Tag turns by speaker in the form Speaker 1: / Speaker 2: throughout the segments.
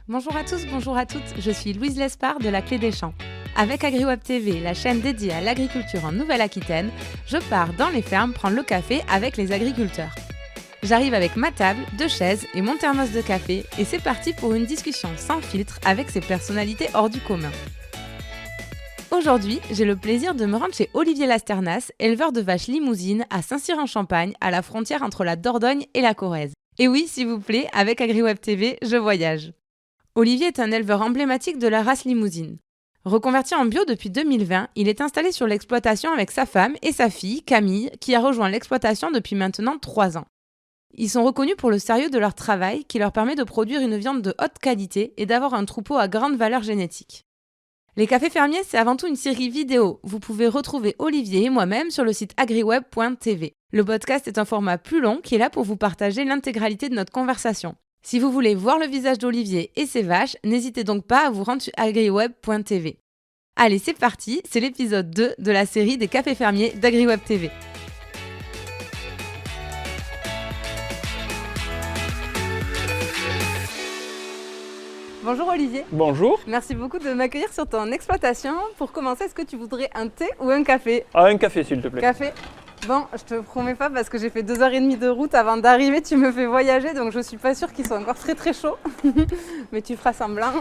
Speaker 1: Bonjour à tous, bonjour à toutes, je suis Louise Lespard de La Clé des Champs. Avec AgriWeb TV, la chaîne dédiée à l'agriculture en Nouvelle-Aquitaine, je pars dans les fermes prendre le café avec les agriculteurs. J'arrive avec ma table, 2 chaises et mon thermos de café et c'est parti pour une discussion sans filtre avec ces personnalités hors du commun. Aujourd'hui, j'ai le plaisir de me rendre chez Olivier Lasternas, éleveur de vaches limousines à Saint-Cyr-en-Champagne, à la frontière entre la Dordogne et la Corrèze. Et oui, s'il vous plaît, avec AgriWeb TV, je voyage. Olivier est un éleveur emblématique de la race limousine. Reconverti en bio depuis 2020, il est installé sur l'exploitation avec sa femme et sa fille, Camille, qui a rejoint l'exploitation depuis maintenant 3 ans. Ils sont reconnus pour le sérieux de leur travail qui leur permet de produire une viande de haute qualité et d'avoir un troupeau à grande valeur génétique. Les Cafés Fermiers, c'est avant tout une série vidéo. Vous pouvez retrouver Olivier et moi-même sur le site agriweb.tv. Le podcast est un format plus long qui est là pour vous partager l'intégralité de notre conversation. Si vous voulez voir le visage d'Olivier et ses vaches, n'hésitez donc pas à vous rendre sur agriweb.tv. Allez, c'est parti, c'est l'épisode 2 de la série des Cafés Fermiers d'AgriWeb TV. Bonjour Olivier.
Speaker 2: Bonjour.
Speaker 1: Merci beaucoup de m'accueillir sur ton exploitation. Pour commencer, est-ce que tu voudrais un thé ou un café ?
Speaker 2: Un café s'il te plaît.
Speaker 1: Café. Bon, je te promets pas parce que j'ai fait 2h30 de route avant d'arriver, tu me fais voyager donc je suis pas sûre qu'il soit encore très chaud. Mais tu feras semblant.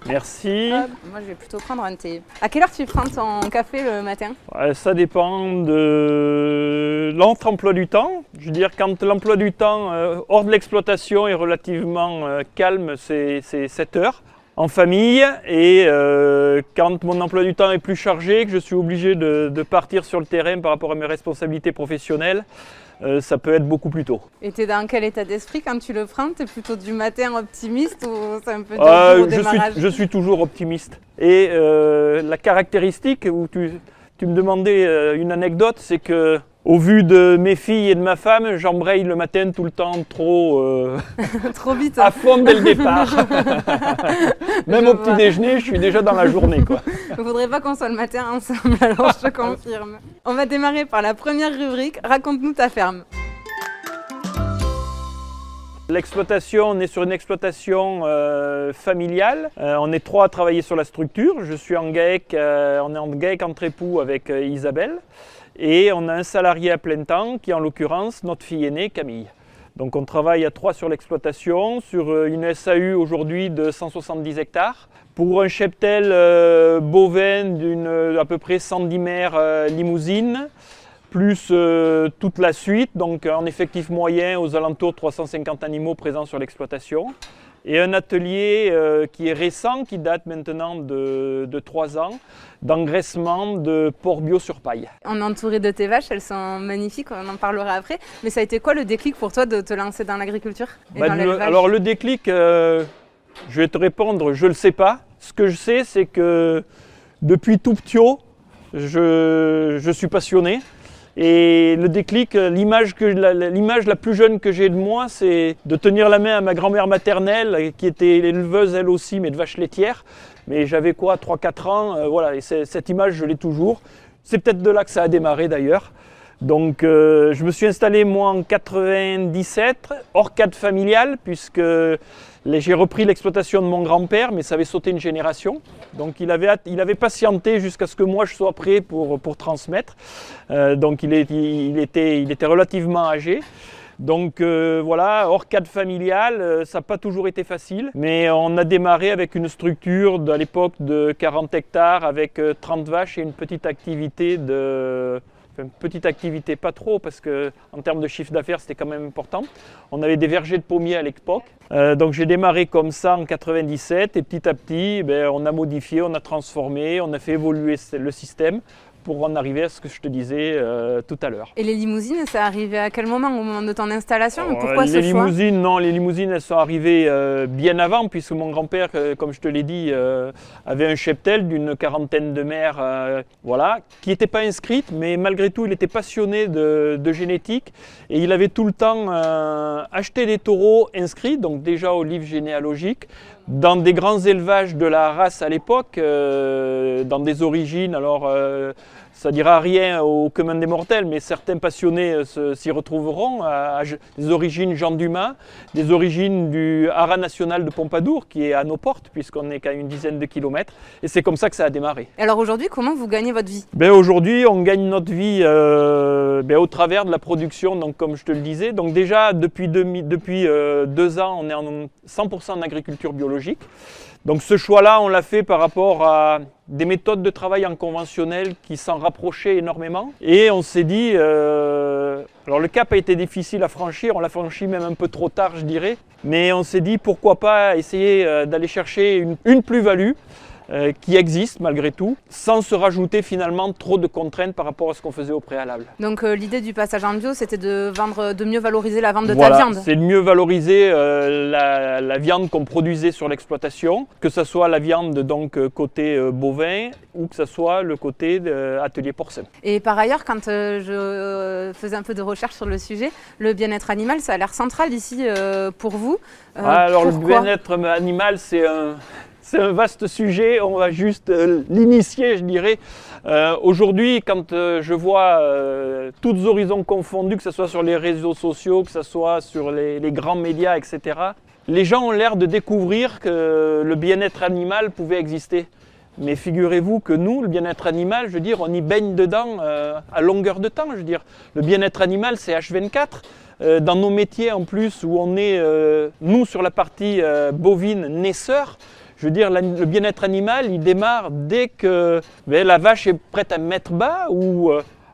Speaker 2: Merci.
Speaker 1: Moi je vais plutôt prendre un thé. À quelle heure tu prends ton café le matin ?
Speaker 2: Ça dépend de l'autre emploi du temps. Je veux dire, quand l'emploi du temps hors de l'exploitation est relativement calme, c'est 7 heures. En famille et quand mon emploi du temps est plus chargé, que je suis obligé de partir sur le terrain par rapport à mes responsabilités professionnelles, ça peut être beaucoup plus tôt.
Speaker 1: Et tu es dans quel état d'esprit quand tu le prends ? Tu es plutôt du matin optimiste ou c'est un peu dur au démarrage ?
Speaker 2: Je suis toujours optimiste. Et la caractéristique où tu me demandais une anecdote, c'est que au vu de mes filles et de ma femme, j'embraye le matin tout le temps trop
Speaker 1: vite.
Speaker 2: À fond dès le départ. Même au petit déjeuner, je suis déjà dans la journée, quoi.
Speaker 1: Il ne faudrait pas qu'on soit le matin ensemble, alors je te confirme. On va démarrer par la première rubrique. Raconte-nous ta ferme.
Speaker 2: L'exploitation, on est sur une exploitation familiale. On est 3 à travailler sur la structure. Je suis en GAEC, on est en GAEC entre époux avec Isabelle. Et on a un salarié à plein temps qui est en l'occurrence notre fille aînée Camille. Donc on travaille à 3 sur l'exploitation, sur une SAU aujourd'hui de 170 hectares. Pour un cheptel bovin d'à peu près 110 mères limousines, plus toute la suite, donc en effectif moyen aux alentours de 350 animaux présents sur l'exploitation. Et un atelier qui est récent, qui date maintenant de 3 ans, d'engraissement de porc bio sur paille.
Speaker 1: On est entouré de tes vaches, elles sont magnifiques, on en parlera après. Mais ça a été quoi le déclic pour toi de te lancer dans l'agriculture et dans l'élevage ?
Speaker 2: Alors le déclic, je vais te répondre, je ne le sais pas. Ce que je sais, c'est que depuis tout petit, je suis passionné. Et le déclic, l'image la plus jeune que j'ai de moi, c'est de tenir la main à ma grand-mère maternelle, qui était éleveuse elle aussi, mais de vaches laitières. Mais j'avais quoi, 3-4 ans, voilà, et cette image, je l'ai toujours. C'est peut-être de là que ça a démarré d'ailleurs. Donc je me suis installé moi en 97, hors cadre familial, puisque j'ai repris l'exploitation de mon grand-père, mais ça avait sauté une génération. Donc il avait patienté jusqu'à ce que moi je sois prêt pour transmettre. Donc il était relativement âgé. Donc voilà, hors cadre familial, ça n'a pas toujours été facile. Mais on a démarré avec une structure à l'époque de 40 hectares avec 30 vaches et une petite activité pas trop, parce qu'en termes de chiffre d'affaires, c'était quand même important. On avait des vergers de pommiers à l'époque. Donc j'ai démarré comme ça en 97 et petit à petit, on a modifié, on a transformé, on a fait évoluer le système pour en arriver à ce que je te disais tout à l'heure.
Speaker 1: Et les limousines, ça arrivait à quel moment ? Au moment de ton installation ? Pourquoi ce choix ?
Speaker 2: Les limousines, elles sont arrivées bien avant, puisque mon grand-père, comme je te l'ai dit, avait un cheptel d'une 40aine de mères, qui n'était pas inscrite, mais malgré tout, il était passionné de génétique et il avait tout le temps acheté des taureaux inscrits, donc déjà au livre généalogique, dans des grands élevages de la race à l'époque, dans des origines, alors Ça ne dira rien au commun des mortels, mais certains passionnés s'y retrouveront, des origines Jean Dumas, des origines du Haras national de Pompadour, qui est à nos portes, puisqu'on est qu'à une dizaine de kilomètres. Et c'est comme ça que ça a démarré.
Speaker 1: Alors aujourd'hui, comment vous gagnez votre vie?
Speaker 2: Aujourd'hui, on gagne notre vie au travers de la production, donc, comme je te le disais. Donc déjà, depuis 2 ans, on est en 100% en agriculture biologique. Donc ce choix-là, on l'a fait par rapport à des méthodes de travail en conventionnel qui s'en rapprochaient énormément. Et on s'est dit, alors le cap a été difficile à franchir, on l'a franchi même un peu trop tard, je dirais. Mais on s'est dit, pourquoi pas essayer d'aller chercher une plus-value qui existe malgré tout, sans se rajouter finalement trop de contraintes par rapport à ce qu'on faisait au préalable.
Speaker 1: Donc l'idée du passage en bio, c'était de mieux valoriser la vente de ta viande.
Speaker 2: C'est de mieux valoriser la viande qu'on produisait sur l'exploitation, que ce soit la viande donc côté bovin ou que ce soit le côté atelier porcin.
Speaker 1: Et par ailleurs, quand je faisais un peu de recherche sur le sujet, le bien-être animal, ça a l'air central ici pour vous.
Speaker 2: Alors le bien-être animal, c'est un vaste sujet, on va juste l'initier, je dirais. Aujourd'hui, quand je vois tous horizons confondus, que ce soit sur les réseaux sociaux, que ce soit sur les grands médias, etc., les gens ont l'air de découvrir que le bien-être animal pouvait exister. Mais figurez-vous que nous, le bien-être animal, je veux dire, on y baigne dedans à longueur de temps. Je veux dire, le bien-être animal, c'est H24. Dans nos métiers en plus, où on est, nous, sur la partie bovine naisseur, je veux dire, le bien-être animal, il démarre dès que la vache est prête à mettre bas.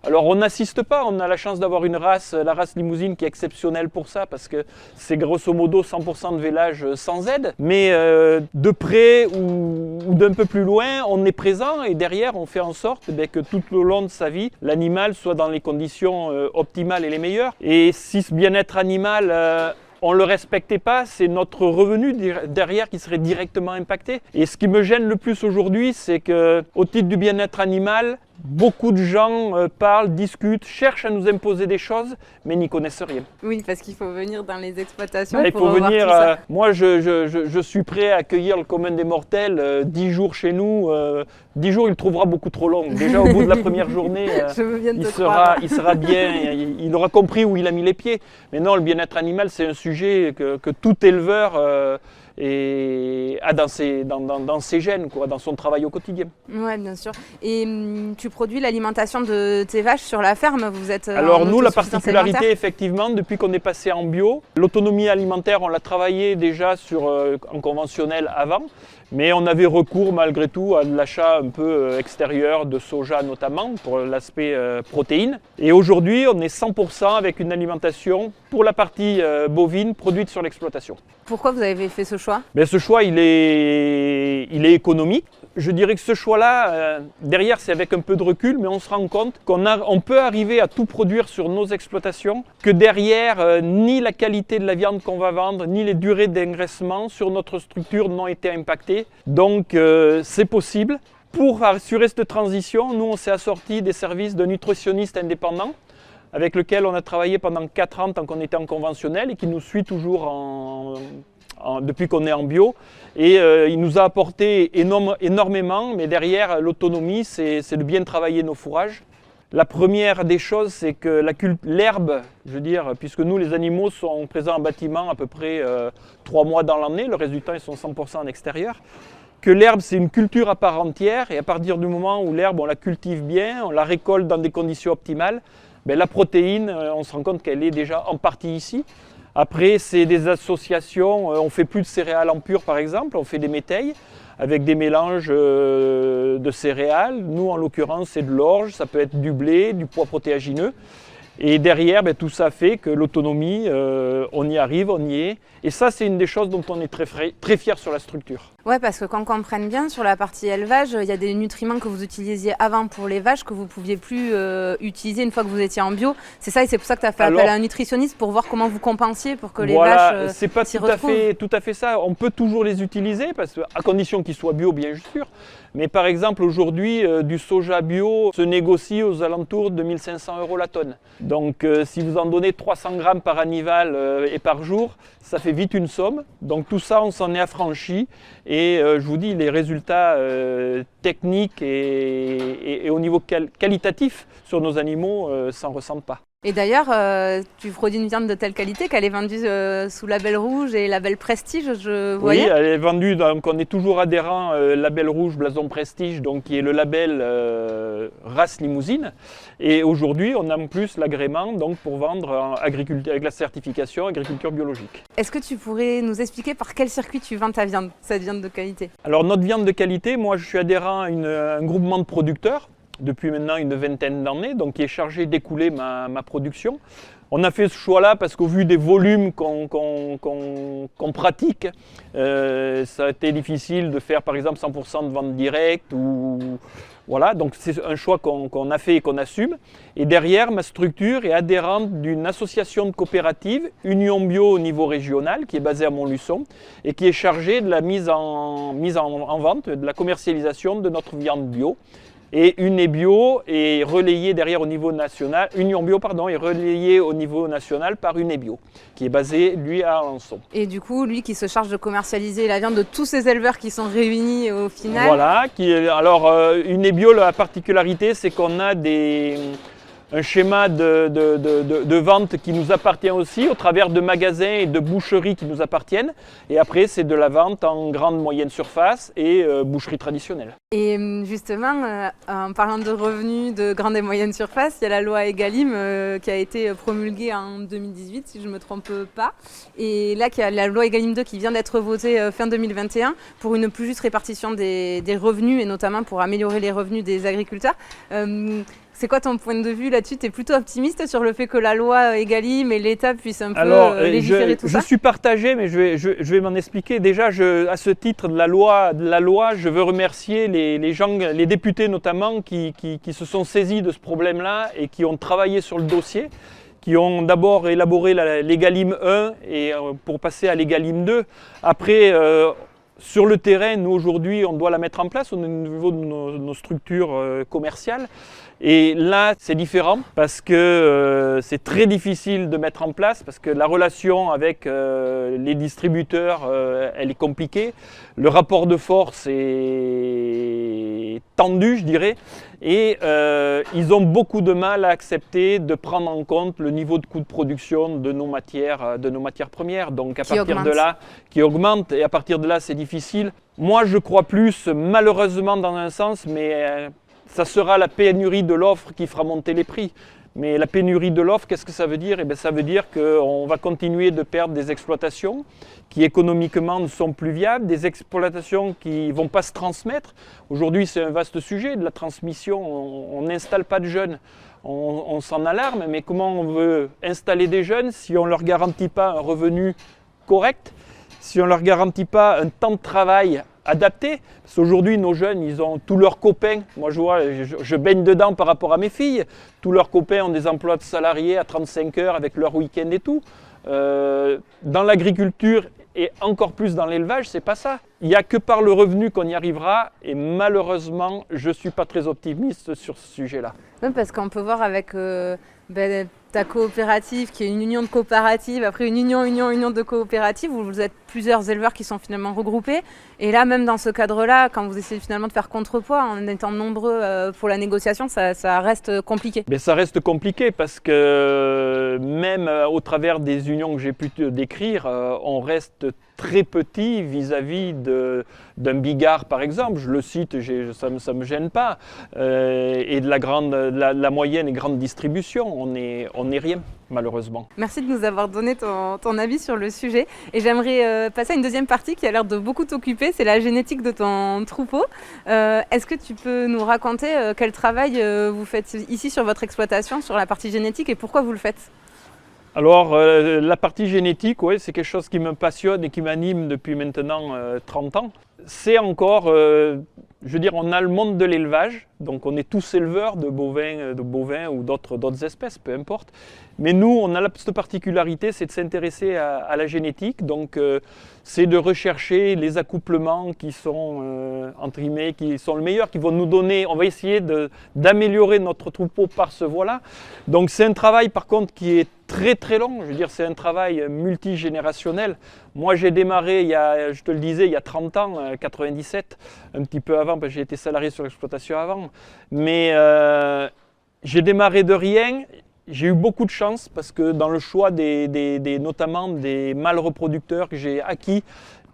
Speaker 2: Alors on n'assiste pas, on a la chance d'avoir une race, la race limousine, qui est exceptionnelle pour ça, parce que c'est grosso modo 100% de vélage sans aide. Mais de près ou d'un peu plus loin, on est présent et derrière on fait en sorte que tout au long de sa vie, l'animal soit dans les conditions optimales et les meilleures. Et si ce bien-être animal... on ne le respectait pas, c'est notre revenu derrière qui serait directement impacté. Et ce qui me gêne le plus aujourd'hui, c'est qu'au titre du bien-être animal, beaucoup de gens parlent, discutent, cherchent à nous imposer des choses, mais n'y connaissent rien.
Speaker 1: Oui, parce qu'il faut venir dans les exploitations
Speaker 2: Il
Speaker 1: pour
Speaker 2: faut venir.
Speaker 1: tout ça.
Speaker 2: Moi, je suis prêt à accueillir le commun des mortels 10 jours chez nous. 10 jours, il le trouvera beaucoup trop long. Déjà, au bout de la première journée, il sera bien, il aura compris où il a mis les pieds. Mais non, le bien-être animal, c'est un sujet que tout éleveur a dans ses gènes, quoi, dans son travail au quotidien.
Speaker 1: Oui, bien sûr. Et tu produis l'alimentation de tes vaches sur la ferme, vous êtes
Speaker 2: Alors nous, la particularité, effectivement, depuis qu'on est passé en bio, l'autonomie alimentaire, on l'a travaillé déjà en conventionnel avant, mais on avait recours malgré tout à de l'achat un peu extérieur de soja notamment, pour l'aspect protéines. Et aujourd'hui, on est 100% avec une alimentation pour la partie bovine produite sur l'exploitation.
Speaker 1: Pourquoi vous avez fait ce choix?
Speaker 2: Ce choix, il est économique. Je dirais que ce choix-là, derrière, c'est avec un peu de recul, mais on se rend compte qu'on peut arriver à tout produire sur nos exploitations, que derrière, ni la qualité de la viande qu'on va vendre, ni les durées d'engraissement sur notre structure n'ont été impactées. Donc, c'est possible. Pour assurer cette transition, nous, on s'est assorti des services de nutritionnistes indépendants, avec lequel on a travaillé pendant 4 ans tant qu'on était en conventionnel et qui nous suit toujours depuis qu'on est en bio. Et il nous a apporté énormément, mais derrière l'autonomie, c'est de bien travailler nos fourrages. La première des choses, c'est que l'herbe, je veux dire, puisque nous les animaux sont présents en bâtiment à peu près 3 mois dans l'année, le reste du temps ils sont 100% en extérieur, que l'herbe c'est une culture à part entière et à partir du moment où l'herbe on la cultive bien, on la récolte dans des conditions optimales, la protéine, on se rend compte qu'elle est déjà en partie ici. Après, c'est des associations, on ne fait plus de céréales en pur par exemple, on fait des métailles avec des mélanges de céréales. Nous, en l'occurrence, c'est de l'orge, ça peut être du blé, du pois protéagineux. Et derrière, tout ça fait que l'autonomie, on y arrive, on y est. Et ça, c'est une des choses dont on est très fier sur la structure.
Speaker 1: Oui, parce que qu'on comprenne bien, sur la partie élevage, il y a des nutriments que vous utilisiez avant pour les vaches que vous ne pouviez plus utiliser une fois que vous étiez en bio. C'est ça, et c'est pour ça que tu as fait appel à un nutritionniste pour voir comment vous compensiez pour que les vaches
Speaker 2: c'est pas
Speaker 1: s'y retrouvent.
Speaker 2: tout à fait ça. On peut toujours les utiliser, à condition qu'ils soient bio, bien sûr. Mais par exemple, aujourd'hui, du soja bio se négocie aux alentours de 1 500 € la tonne. Donc si vous en donnez 300 grammes par anival et par jour, ça fait vite une somme. Donc tout ça, on s'en est affranchi. Et je vous dis, les résultats techniques et au niveau qualitatif sur nos animaux s'en ressentent pas.
Speaker 1: Et d'ailleurs, tu produis une viande de telle qualité qu'elle est vendue sous label rouge et label Prestige, je voyais.
Speaker 2: Oui, elle est vendue, donc on est toujours adhérent label rouge, blason Prestige, donc qui est le label race limousine. Et aujourd'hui, on a en plus l'agrément donc, pour vendre avec la certification agriculture biologique.
Speaker 1: Est-ce que tu pourrais nous expliquer par quel circuit tu vends ta viande, cette viande de qualité?
Speaker 2: Alors notre viande de qualité, moi je suis adhérent à un groupement de producteurs depuis maintenant une vingtaine d'années, donc qui est chargé d'écouler ma production. On a fait ce choix-là parce qu'au vu des volumes qu'on pratique, ça a été difficile de faire par exemple 100% de vente directe. Voilà, donc c'est un choix qu'on a fait et qu'on assume. Et derrière, ma structure est adhérente d'une association de coopératives, Union Bio au niveau régional, qui est basée à Montluçon et qui est chargée de la mise en vente, de la commercialisation de notre viande bio. Et Unebio est relayé derrière au niveau national, Union Bio pardon, est relayé au niveau national par Unebio, qui est basé lui à Alençon.
Speaker 1: Et du coup, lui qui se charge de commercialiser la viande de tous ces éleveurs qui sont réunis au final.
Speaker 2: Voilà, alors Unebio, la particularité c'est qu'on a un schéma de vente qui nous appartient aussi au travers de magasins et de boucheries qui nous appartiennent. Et après, c'est de la vente en grande moyenne surface et boucherie traditionnelle.
Speaker 1: Et justement, en parlant de revenus de grande et moyenne surface, il y a la loi Egalim qui a été promulguée en 2018, si je ne me trompe pas. Et là, il y a la loi Egalim 2 qui vient d'être votée fin 2021 pour une plus juste répartition des revenus et notamment pour améliorer les revenus des agriculteurs. C'est quoi ton point de vue là-dessus? Tu es plutôt optimiste sur le fait que la loi Egalim et l'État puissent un peu légiférer tout ça?
Speaker 2: Je suis partagé, mais je vais m'en expliquer. Déjà, à ce titre de la loi, je veux remercier les gens, les députés notamment, qui se sont saisis de ce problème-là et qui ont travaillé sur le dossier, qui ont d'abord élaboré l'Egalim 1 et pour passer à l'Egalim 2. Après, sur le terrain, nous aujourd'hui, on doit la mettre en place au niveau de nos structures commerciales. Et là, c'est différent parce que c'est très difficile de mettre en place parce que la relation avec les distributeurs, elle est compliquée. Le rapport de force est tendu, je dirais. Et ils ont beaucoup de mal à accepter de prendre en compte le niveau de coût de production de nos matières premières. Donc à partir de là, qui augmente. Et à partir de là, c'est difficile. Moi, je crois plus, malheureusement dans un sens, mais ça sera la pénurie de l'offre qui fera monter les prix. Mais la pénurie de l'offre, qu'est-ce que ça veut dire? Eh bien, ça veut dire qu'on va continuer de perdre des exploitations qui économiquement ne sont plus viables, des exploitations qui ne vont pas se transmettre. Aujourd'hui, c'est un vaste sujet de la transmission. On n'installe pas de jeunes. On s'en alarme, mais comment on veut installer des jeunes si on ne leur garantit pas un revenu correct, si on ne leur garantit pas un temps de travail adapté? Parce qu'aujourd'hui, nos jeunes, ils ont tous leurs copains. Moi, je baigne dedans par rapport à mes filles. Tous leurs copains ont des emplois de salariés à 35 heures avec leur week-end et tout. Dans l'agriculture et encore plus dans l'élevage, c'est pas ça. Il n'y a que par le revenu qu'on y arrivera. Et malheureusement, je ne suis pas très optimiste sur ce sujet-là.
Speaker 1: Oui, parce qu'on peut voir avec ta coopérative qui est une union de coopératives, après une union de coopératives où vous êtes plusieurs éleveurs qui sont finalement regroupés. Et là, même dans ce cadre-là, quand vous essayez finalement de faire contrepoids en étant nombreux pour la négociation, ça reste compliqué.
Speaker 2: Mais ça reste compliqué parce que même au travers des unions que j'ai pu décrire, on reste très petit vis-à-vis d'un Bigard par exemple, je le cite, ça ne me gêne pas, et de la moyenne et grande distribution, on n'est rien malheureusement.
Speaker 1: Merci de nous avoir donné ton avis sur le sujet et j'aimerais passer à une deuxième partie qui a l'air de beaucoup t'occuper, c'est la génétique de ton troupeau. Est-ce que tu peux nous raconter quel travail vous faites ici sur votre exploitation, sur la partie génétique et pourquoi vous le faites ?
Speaker 2: Alors, la partie génétique, ouais, c'est quelque chose qui me passionne et qui m'anime depuis maintenant 30 ans. C'est encore je veux dire, on a le monde de l'élevage, donc on est tous éleveurs de bovins ou d'autres espèces, peu importe. Mais nous, on a cette particularité, c'est de s'intéresser à la génétique. Donc, c'est de rechercher les accouplements qui sont, entre guillemets, qui sont le meilleur, qui vont nous donner, on va essayer d'améliorer notre troupeau par ce voie-là. Donc, c'est un travail, par contre, qui est très très long. Je veux dire, c'est un travail multigénérationnel. Moi, j'ai démarré, je te le disais, il y a 30 ans, 97, un petit peu avant, parce que j'ai été salarié sur l'exploitation avant. Mais j'ai démarré de rien. J'ai eu beaucoup de chance parce que dans le choix notamment des mâles reproducteurs que j'ai acquis,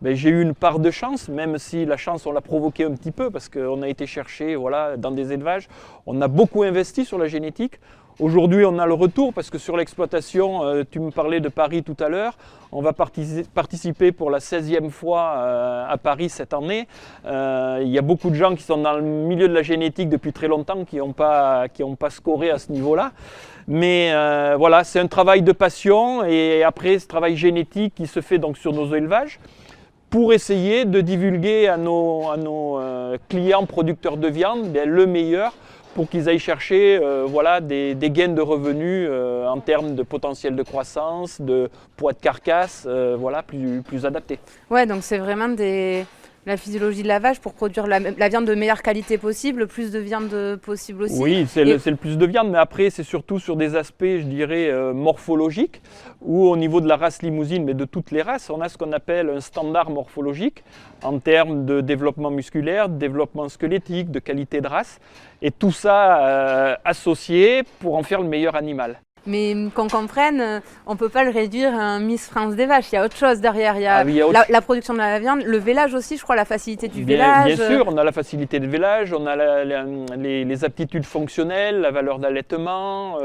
Speaker 2: ben, j'ai eu une part de chance, même si la chance on l'a provoquée un petit peu parce qu'on a été chercher dans des élevages. On a beaucoup investi sur la génétique. Aujourd'hui, on a le retour parce que sur l'exploitation, tu me parlais de Paris tout à l'heure, on va participer pour la 16e fois à Paris cette année. Il y a beaucoup de gens qui sont dans le milieu de la génétique depuis très longtemps qui n'ont pas scoré à ce niveau-là. Mais voilà, c'est un travail de passion et après ce travail génétique qui se fait donc sur nos élevages pour essayer de divulguer à nos clients producteurs de viande le meilleur pour qu'ils aillent chercher des gains de revenus en termes de potentiel de croissance, de poids de carcasse, plus adaptés.
Speaker 1: Ouais, donc c'est vraiment la physiologie de la vache pour produire la viande de meilleure qualité possible, le plus de viande possible aussi.
Speaker 2: Oui, c'est le plus de viande, mais après c'est surtout sur des aspects, je dirais, morphologiques, où au niveau de la race limousine, mais de toutes les races, on a ce qu'on appelle un standard morphologique en termes de développement musculaire, de développement squelettique, de qualité de race, et tout ça associé pour en faire le meilleur animal.
Speaker 1: Mais qu'on comprenne, on ne peut pas le réduire à un Miss France des vaches. Il y a autre chose derrière. Il y a, la production de la viande, le vélage aussi, je crois, la facilité du vélage.
Speaker 2: Bien sûr, on a la facilité de vélage, on a les aptitudes fonctionnelles, la valeur d'allaitement,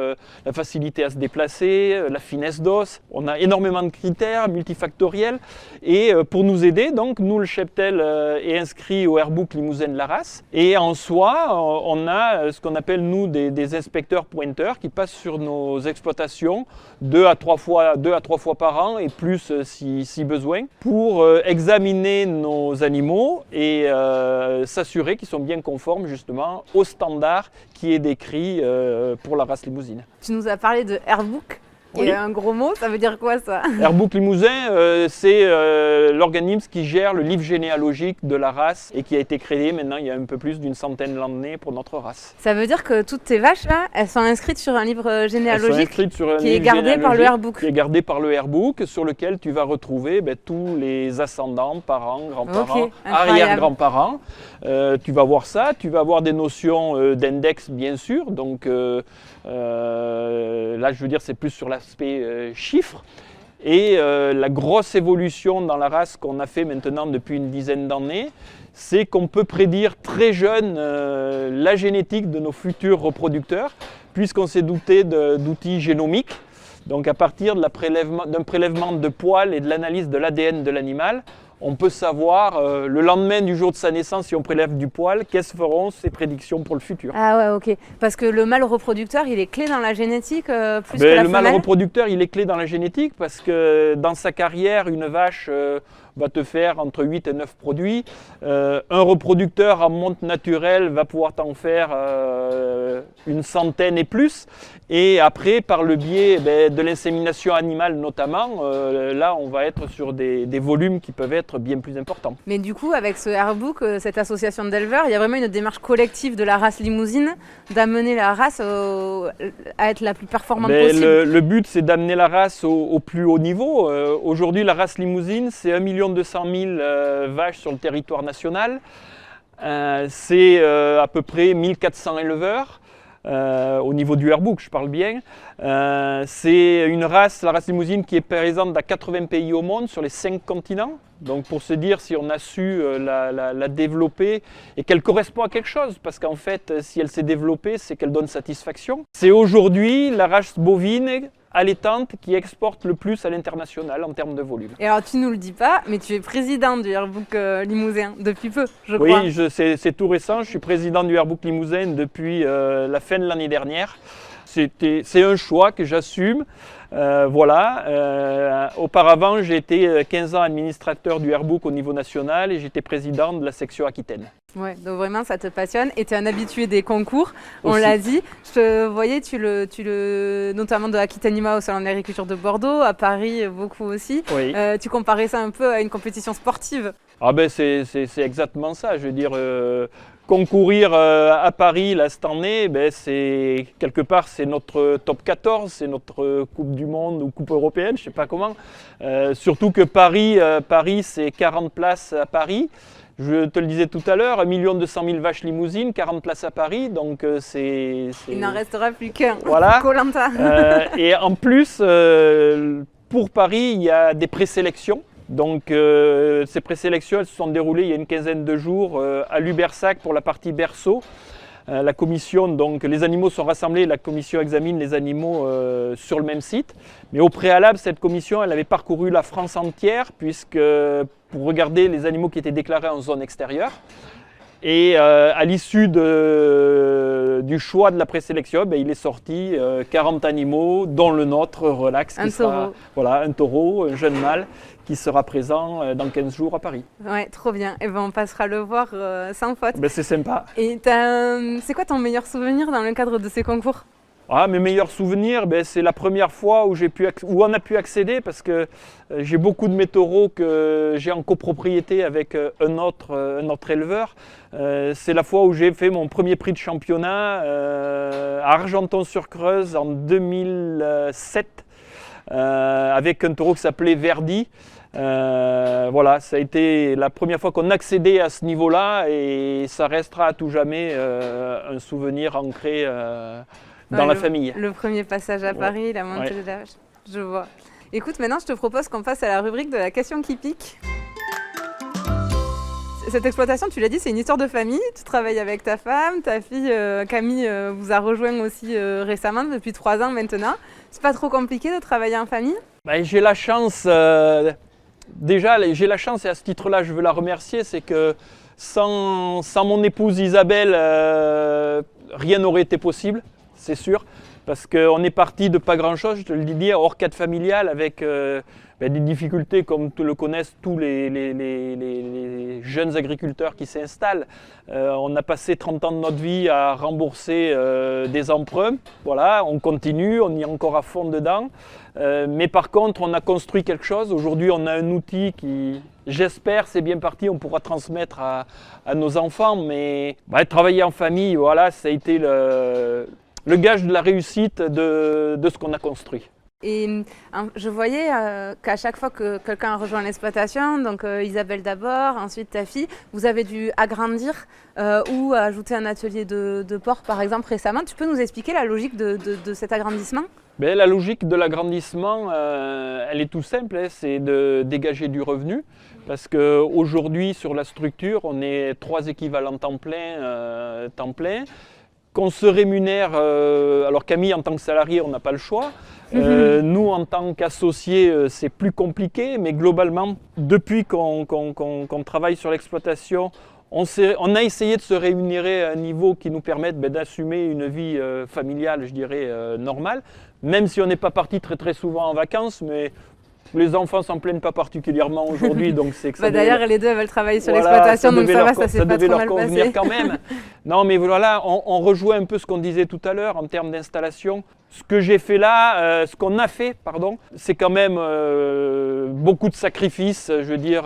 Speaker 2: la facilité à se déplacer, la finesse d'os. On a énormément de critères multifactoriels. Et pour nous aider, donc, nous, le cheptel est inscrit au Airbook Limousin de la race. Et en soi, on a ce qu'on appelle, nous, des inspecteurs pointeurs qui passent sur nos exploitations 2 à 3 fois par an et plus si besoin pour examiner nos animaux et s'assurer qu'ils sont bien conformes justement au standard qui est décrit pour la race limousine.
Speaker 1: Tu nous as parlé de Airbook.
Speaker 2: Oui.
Speaker 1: Et un gros mot, ça veut dire quoi ça?
Speaker 2: Airbook Limousin, c'est l'organisme qui gère le livre généalogique de la race et qui a été créé maintenant il y a un peu plus d'une centaine d'années pour notre race.
Speaker 1: Ça veut dire que toutes tes vaches là, elles sont inscrites sur un livre généalogique qui est gardé par le Airbook.
Speaker 2: Qui est gardé par le Airbook, sur lequel tu vas retrouver tous les ascendants, parents, grands-parents, arrière-grands-parents. Tu vas voir ça, tu vas avoir des notions d'index bien sûr, donc là je veux dire c'est plus sur l'aspect chiffres. Et la grosse évolution dans la race qu'on a fait maintenant depuis une dizaine d'années, c'est qu'on peut prédire très jeune la génétique de nos futurs reproducteurs, puisqu'on s'est doté d'outils génomiques. Donc à partir d'un prélèvement de poils et de l'analyse de l'ADN de l'animal, on peut savoir le lendemain du jour de sa naissance, si on prélève du poil, quelles feront ses prédictions pour le futur.
Speaker 1: Ah ouais, ok. Parce que le mâle reproducteur, il est clé dans la génétique plus que la femelle.
Speaker 2: Le mâle reproducteur, il est clé dans la génétique parce que dans sa carrière, une vache va te faire entre 8 et 9 produits. Un reproducteur en monte naturelle va pouvoir t'en faire une centaine et plus. Et après, par le biais de l'insémination animale notamment, là on va être sur des volumes qui peuvent être bien plus importants.
Speaker 1: Mais du coup, avec ce Airbook, cette association d'éleveurs, il y a vraiment une démarche collective de la race limousine d'amener la race à être la plus performante possible.
Speaker 2: Le but, c'est d'amener la race au plus haut niveau. Aujourd'hui, la race limousine, c'est 1 200 000 vaches sur le territoire national. C'est à peu près 1400 éleveurs. Au niveau du Airbook, je parle bien. C'est une race, la race limousine, qui est présente dans 80 pays au monde, sur les 5 continents. Donc pour se dire si on a su la développer et qu'elle correspond à quelque chose, parce qu'en fait, si elle s'est développée, c'est qu'elle donne satisfaction. C'est aujourd'hui la race bovine allaitante qui exporte le plus à l'international en termes de volume.
Speaker 1: Et alors tu nous le dis pas, mais tu es président du Airbook Limousin depuis peu, je crois.
Speaker 2: Oui, c'est tout récent. Je suis président du Airbook Limousin depuis la fin de l'année dernière. C'est un choix que j'assume. Auparavant, j'ai été 15 ans administrateur du Airbook au niveau national et j'étais président de la section Aquitaine.
Speaker 1: Ouais, donc vraiment ça te passionne et tu es un habitué des concours, on l'a dit. Je te voyais, notamment de Aquitanima au Salon de l'Agriculture de Bordeaux, à Paris beaucoup aussi.
Speaker 2: Oui.
Speaker 1: Tu comparais ça un peu à une compétition sportive.
Speaker 2: Ah ben c'est exactement ça, je veux dire, concourir à Paris là, cette année, ben c'est quelque part c'est notre top 14, c'est notre Coupe du Monde ou Coupe européenne, je ne sais pas comment. Surtout que Paris c'est 40 places à Paris. Je te le disais tout à l'heure, 1 200 000 vaches limousines, 40 places à Paris, donc c'est...
Speaker 1: Il n'en restera plus qu'un.
Speaker 2: Voilà.
Speaker 1: Koh-Lanta.
Speaker 2: Et en plus, pour Paris, il y a des présélections. Donc ces présélections, elles se sont déroulées il y a une quinzaine de jours à Lubersac pour la partie berceau. La commission, donc les animaux sont rassemblés, la commission examine les animaux sur le même site. Mais au préalable, cette commission, elle avait parcouru la France entière puisque pour regarder les animaux qui étaient déclarés en zone extérieure. Et à l'issue du choix de la présélection, ben, il est sorti 40 animaux, dont le nôtre, Relax,
Speaker 1: un taureau.
Speaker 2: Voilà, un taureau, un jeune mâle, qui sera présent dans 15 jours à Paris.
Speaker 1: Ouais, trop bien. Et ben on passera le voir sans faute.
Speaker 2: Ben, c'est sympa.
Speaker 1: Et c'est quoi ton meilleur souvenir dans le cadre de ces concours ?
Speaker 2: Mes meilleurs souvenirs, ben, c'est la première fois où on a pu accéder parce que j'ai beaucoup de mes taureaux que j'ai en copropriété avec un autre éleveur. C'est la fois où j'ai fait mon premier prix de championnat à Argenton-sur-Creuse en 2007 avec un taureau qui s'appelait Verdi. Voilà, ça a été la première fois qu'on accédait à ce niveau-là et ça restera à tout jamais un souvenir ancré dans la famille.
Speaker 1: Le premier passage à Paris, la montée de la vache, je vois. Écoute, maintenant je te propose qu'on passe à la rubrique de la question qui pique. Cette exploitation, tu l'as dit, c'est une histoire de famille. Tu travailles avec ta femme, ta fille Camille vous a rejoint aussi récemment, depuis 3 ans maintenant. C'est pas trop compliqué de travailler en famille ?
Speaker 2: J'ai la chance, déjà j'ai la chance et à ce titre-là je veux la remercier, c'est que sans mon épouse Isabelle, rien n'aurait été possible. C'est sûr, parce qu'on est parti de pas grand-chose, je te le dis, hors cadre familial, avec des difficultés comme le connaissent tous les jeunes agriculteurs qui s'installent. On a passé 30 ans de notre vie à rembourser des emprunts, voilà, on continue, on y est encore à fond dedans. Mais par contre, on a construit quelque chose. Aujourd'hui, on a un outil qui, j'espère, c'est bien parti, on pourra transmettre à nos enfants. Mais travailler en famille, voilà, ça a été le gage de la réussite de ce qu'on a construit.
Speaker 1: Et je voyais qu'à chaque fois que quelqu'un a rejoint l'exploitation, donc Isabelle d'abord, ensuite ta fille, vous avez dû agrandir ou ajouter un atelier de porc par exemple récemment. Tu peux nous expliquer la logique de cet agrandissement ?
Speaker 2: La logique de l'agrandissement, elle est tout simple, hein, c'est de dégager du revenu. Parce qu'aujourd'hui, sur la structure, on est 3 équivalents temps plein. Qu'on se rémunère, alors Camille en tant que salarié, on n'a pas le choix. Nous, en tant qu'associés, c'est plus compliqué, mais globalement, depuis qu'on travaille sur l'exploitation, on a essayé de se rémunérer à un niveau qui nous permette d'assumer une vie familiale, je dirais, normale, même si on n'est pas parti très très souvent en vacances, mais les enfants s'en plaignent pas particulièrement aujourd'hui, donc c'est que ça.
Speaker 1: D'ailleurs, les deux veulent travailler sur l'exploitation, donc ça va, ça s'est pas trop mal passé. Ça devait leur convenir
Speaker 2: quand même. Non, mais voilà, on rejoint un peu ce qu'on disait tout à l'heure en termes d'installation. Ce que j'ai fait là, ce qu'on a fait, pardon, c'est quand même beaucoup de sacrifices, je veux dire,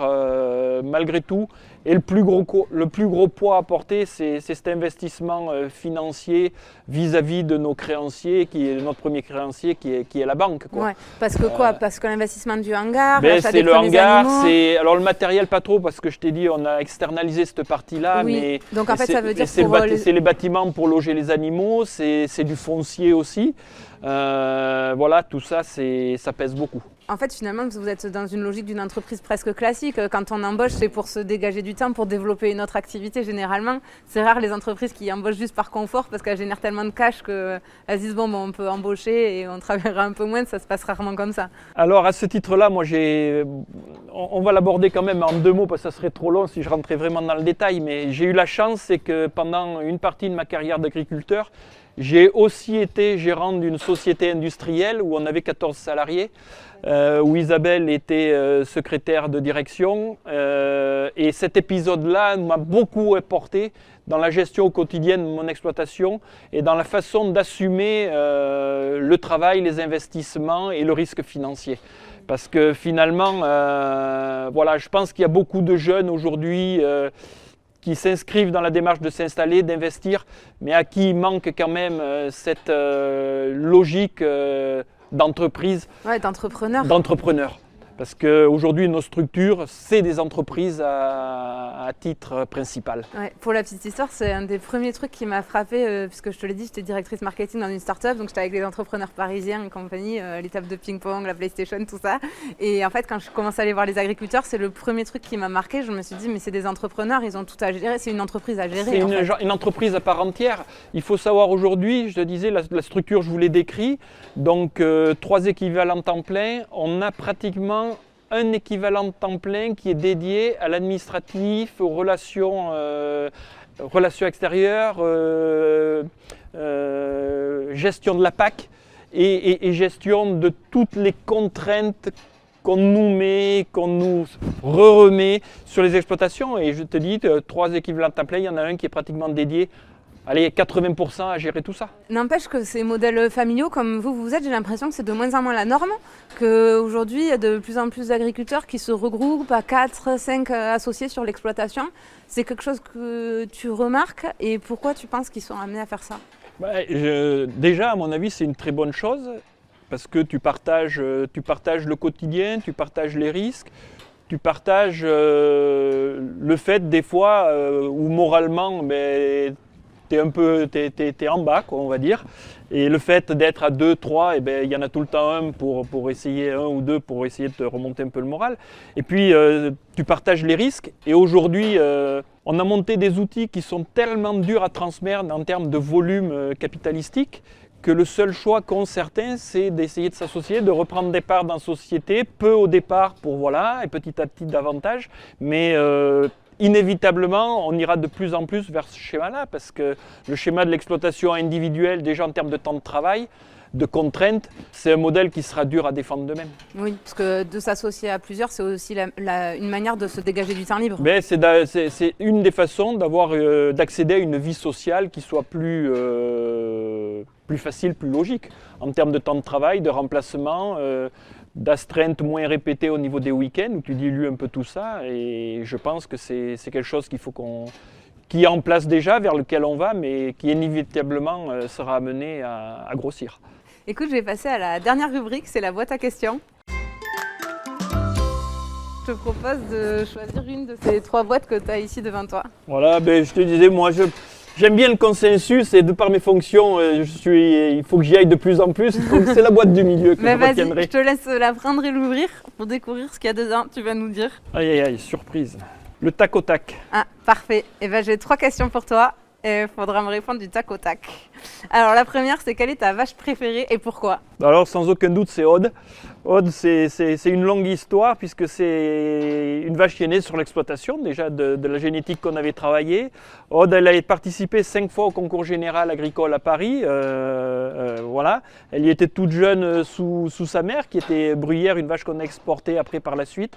Speaker 2: malgré tout. Et le plus gros poids à porter, c'est cet investissement financier vis-à-vis de nos créanciers, qui est notre premier créancier, qui est la banque, quoi.
Speaker 1: Ouais, parce que quoi ? Parce que l'investissement du hangar,
Speaker 2: c'est le hangar, alors le matériel pas trop, parce que je t'ai dit, on a externalisé cette partie-là.
Speaker 1: Oui.
Speaker 2: Mais
Speaker 1: donc en fait, ça veut dire
Speaker 2: c'est les bâtiments pour loger les animaux, c'est du foncier aussi. Voilà, tout ça, ça pèse beaucoup.
Speaker 1: En fait, finalement, vous êtes dans une logique d'une entreprise presque classique. Quand on embauche, c'est pour se dégager du temps, pour développer une autre activité généralement. C'est rare les entreprises qui embauchent juste par confort parce qu'elles génèrent tellement de cash qu'elles disent bon, on peut embaucher et on travaillera un peu moins, ça se passe rarement comme ça.
Speaker 2: Alors à ce titre-là, moi on va l'aborder quand même en 2 mots parce que ça serait trop long si je rentrais vraiment dans le détail, mais j'ai eu la chance, c'est que pendant une partie de ma carrière d'agriculteur, J'ai aussi été gérant d'une société industrielle où on avait 14 salariés, où Isabelle était secrétaire de direction. Et cet épisode-là m'a beaucoup apporté dans la gestion au quotidien de mon exploitation et dans la façon d'assumer le travail, les investissements et le risque financier. Parce que finalement, voilà, je pense qu'il y a beaucoup de jeunes aujourd'hui qui s'inscrivent dans la démarche de s'installer, d'investir, mais à qui il manque quand même cette logique d'entreprise.
Speaker 1: Ouais, d'entrepreneur.
Speaker 2: D'entrepreneur. Parce qu'aujourd'hui, nos structures, c'est des entreprises à titre principal.
Speaker 1: Ouais, pour la petite histoire, c'est un des premiers trucs qui m'a frappé, puisque je te l'ai dit, j'étais directrice marketing dans une start-up, donc j'étais avec les entrepreneurs parisiens et compagnie, les tables de ping-pong, la PlayStation, tout ça. Et en fait, quand je commence à aller voir les agriculteurs, c'est le premier truc qui m'a marqué. Je me suis dit, mais c'est des entrepreneurs, ils ont tout à gérer, c'est une entreprise à gérer.
Speaker 2: C'est une entreprise à part entière. Il faut savoir aujourd'hui, je te disais, la structure, je vous l'ai décrit, donc 3 équivalents temps plein, on a pratiquement un équivalent temps plein qui est dédié à l'administratif, aux relations extérieures, gestion de la PAC et gestion de toutes les contraintes qu'on nous met, qu'on nous remet sur les exploitations. Et je te dis, 3 équivalents temps plein, il y en a un qui est pratiquement dédié. Allez, 80% à gérer tout ça.
Speaker 1: N'empêche que ces modèles familiaux, comme vous êtes, j'ai l'impression que c'est de moins en moins la norme, qu'aujourd'hui, il y a de plus en plus d'agriculteurs qui se regroupent à 4, 5 associés sur l'exploitation. C'est quelque chose que tu remarques et pourquoi tu penses qu'ils sont amenés à faire ça?
Speaker 2: Déjà, à mon avis, c'est une très bonne chose parce que tu partages le quotidien, tu partages les risques. Tu partages le fait des fois où moralement, t'es en bas, quoi, on va dire. Et le fait d'être à 2, 3, il y en a tout le temps un pour essayer, 1 ou 2 pour essayer de te remonter un peu le moral. Et puis, tu partages les risques. Et aujourd'hui, on a monté des outils qui sont tellement durs à transmettre en termes de volume capitalistique que le seul choix qu'ont certains, c'est d'essayer de s'associer, de reprendre des parts dans la société, peu au départ pour voilà, et petit à petit davantage, mais inévitablement, on ira de plus en plus vers ce schéma-là, parce que le schéma de l'exploitation individuelle, déjà en termes de temps de travail, de contraintes, c'est un modèle qui sera dur à défendre de même.
Speaker 1: Oui, parce que de s'associer à plusieurs, c'est aussi une manière de se dégager du temps libre.
Speaker 2: Mais c'est une des façons d'accéder à une vie sociale qui soit plus facile, plus logique, en termes de temps de travail, de remplacement, d'astreintes moins répétées au niveau des week-ends, où tu dilues un peu tout ça, et je pense que c'est quelque chose qui est en place déjà, vers lequel on va, mais qui inévitablement sera amené à grossir.
Speaker 1: Écoute, je vais passer à la dernière rubrique, c'est la boîte à questions. Je te propose de choisir une de ces 3 boîtes que tu as ici devant toi.
Speaker 2: Voilà, je te disais, moi j'aime bien le consensus et de par mes fonctions, il faut que j'y aille de plus en plus, donc c'est la boîte du milieu que je retiendrai.
Speaker 1: Je te laisse la prendre et l'ouvrir pour découvrir ce qu'il y a dedans, tu vas nous dire.
Speaker 2: Aïe aïe aïe, surprise. Le tac au tac.
Speaker 1: Ah, parfait. Et j'ai 3 questions pour toi. Et il faudra me répondre du tac au tac. Alors la première, c'est quelle est ta vache préférée et pourquoi?
Speaker 2: Alors sans aucun doute, c'est Aude. Aude, c'est une longue histoire puisque c'est une vache qui est née sur l'exploitation déjà de la génétique qu'on avait travaillée. Aude, elle a participé 5 fois au concours général agricole à Paris. Voilà. Elle y était toute jeune sous sa mère qui était Bruyère, une vache qu'on a exportée après par la suite.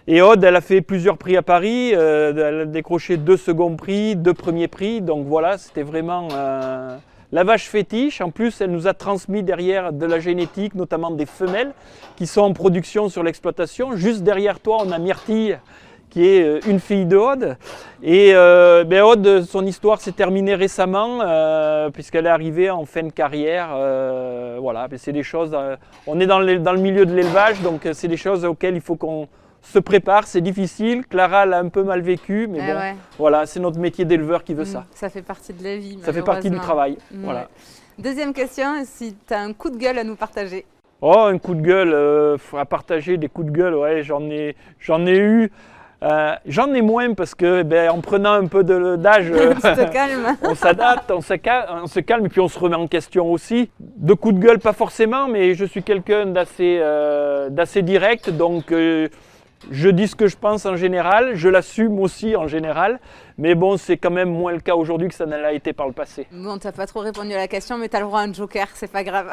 Speaker 2: Et Aude, elle a fait plusieurs prix à Paris, elle a décroché 2 seconds prix, 2 premiers prix, donc voilà, c'était vraiment la vache fétiche. En plus, elle nous a transmis derrière de la génétique, notamment des femelles qui sont en production sur l'exploitation. Juste derrière toi, on a Myrtille, qui est une fille de Aude. Et Aude, son histoire s'est terminée récemment, puisqu'elle est arrivée en fin de carrière. Voilà, c'est des choses, on est dans le milieu de l'élevage, donc c'est des choses auxquelles il faut qu'on se prépare, c'est difficile. Clara l'a un peu mal vécu, mais bon, ouais. Voilà, c'est notre métier d'éleveur qui veut ça.
Speaker 1: Ça fait partie de la vie.
Speaker 2: Ça fait partie du travail. Voilà.
Speaker 1: Deuxième question, si tu as un coup de gueule à nous partager.
Speaker 2: Oh, un coup de gueule, à partager des coups de gueule, ouais, j'en ai eu. J'en ai moins parce que en prenant un peu d'âge,
Speaker 1: tu te calmes.
Speaker 2: On s'adapte, on se calme et puis on se remet en question aussi. De coups de gueule, pas forcément, mais je suis quelqu'un d'assez direct, donc Je dis ce que je pense en général, je l'assume aussi en général, mais bon, c'est quand même moins le cas aujourd'hui que ça ne l'a été par le passé.
Speaker 1: Bon, t'as pas trop répondu à la question, mais t'as le droit à un joker, c'est pas grave.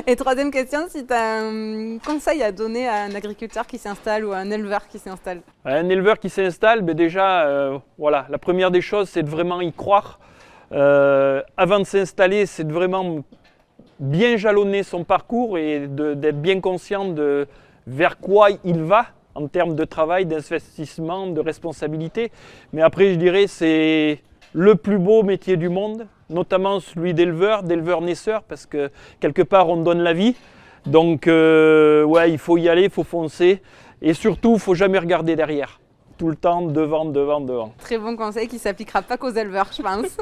Speaker 1: Et troisième question, si t'as un conseil à donner à un agriculteur qui s'installe ou à un éleveur qui s'installe.
Speaker 2: Un éleveur qui s'installe, déjà, voilà, la première des choses, c'est de vraiment y croire. Avant de s'installer, c'est de vraiment bien jalonner son parcours et d'être bien conscient de vers quoi il va en termes de travail, d'investissement, de responsabilité. Mais après, je dirais, c'est le plus beau métier du monde, notamment celui d'éleveur naisseur, parce que quelque part, on donne la vie. Donc, ouais, il faut y aller, il faut foncer. Et surtout, il ne faut jamais regarder derrière. Tout le temps, devant.
Speaker 1: Très bon conseil qui ne s'appliquera pas qu'aux éleveurs, je pense.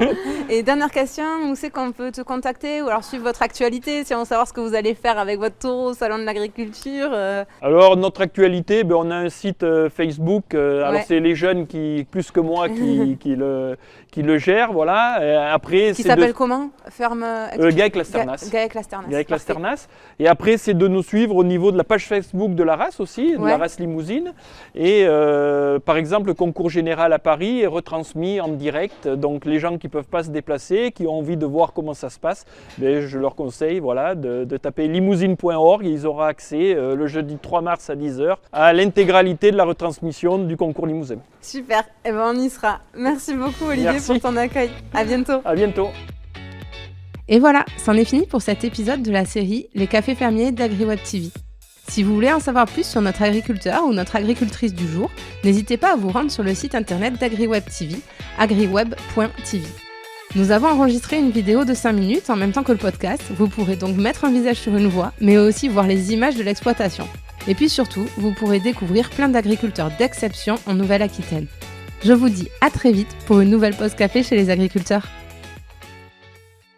Speaker 1: Et dernière question, où c'est qu'on peut te contacter ou alors suivre votre actualité si on veut savoir ce que vous allez faire avec votre taureau au Salon de l'Agriculture
Speaker 2: Alors, notre actualité, on a un site Facebook. Alors, c'est les jeunes plus que moi qui le gèrent. Voilà. Après,
Speaker 1: qui s'appelle comment Ferme
Speaker 2: Gaec Lasternas. Gaec Lasternas. Et après, c'est de nous suivre au niveau de la page Facebook de la race aussi, de la race limousine. Et par exemple, le concours général à Paris est retransmis en direct. Donc les gens qui ne peuvent pas se déplacer, qui ont envie de voir comment ça se passe, je leur conseille de taper limousine.org et ils auront accès le jeudi 3 mars à 10h à l'intégralité de la retransmission du concours Limousin.
Speaker 1: Super, et on y sera. Merci beaucoup Olivier pour ton accueil. À bientôt.
Speaker 2: À bientôt.
Speaker 1: Et voilà, c'en est fini pour cet épisode de la série Les cafés fermiers d'AgriWeb TV. Si vous voulez en savoir plus sur notre agriculteur ou notre agricultrice du jour, n'hésitez pas à vous rendre sur le site internet d'AgriWeb TV, agriweb.tv. Nous avons enregistré une vidéo de 5 minutes en même temps que le podcast, vous pourrez donc mettre un visage sur une voix, mais aussi voir les images de l'exploitation. Et puis surtout, vous pourrez découvrir plein d'agriculteurs d'exception en Nouvelle-Aquitaine. Je vous dis à très vite pour une nouvelle pause café chez les agriculteurs.